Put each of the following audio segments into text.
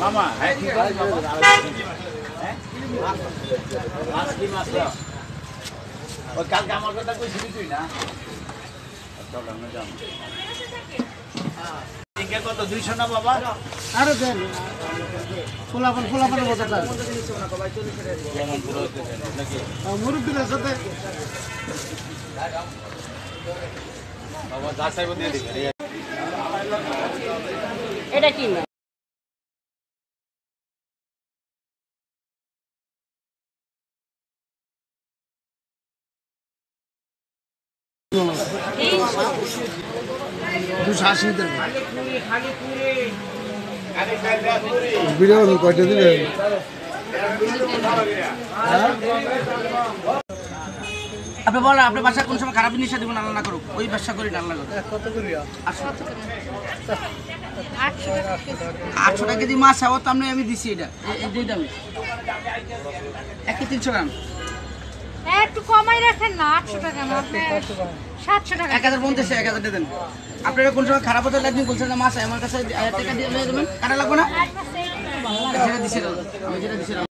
মামা কালকে আমার কথা কইছিলি তুই না চল আমরা যাম কত 200 না বাবা আরে দেন ফুলাপন কথা মুরব্বীদের সাথে বাবা যাচাই দিয়ে দিই এটা কি বিরিয়ানি কয়টা দিলেন আপনি বলেন আপনার বাসা কোন সময় খারাপ জিনিস দেবেন আল্লাহ না করুক ওই ব্যবসা করি আল্লাহ করুক কত করিয়া 800 টাকা কেজি মাছ আবার তো আমি দিছি এটা এই দামে 300 গ্রাম একটু কমাই রাখেন না 800 টাকা না 700 টাকা 1050 দেন আপনারা কোন সময় খারাপ হতে লাগবে বলছেন না মাছ আমার কাছে 1000 টাকা দিয়ে দেবেন কাটা লাগবে না যেটা দিছিলাম আমি যেটা দিছিলাম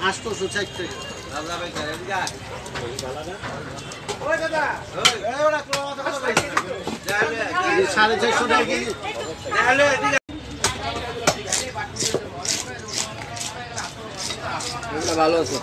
আসতো চাইতে আল্লাহ ভাই করে যা ওই দাদা এই ওরা ক্লোজ কথা বলছে 450 টাকা কেজি ভালো আছে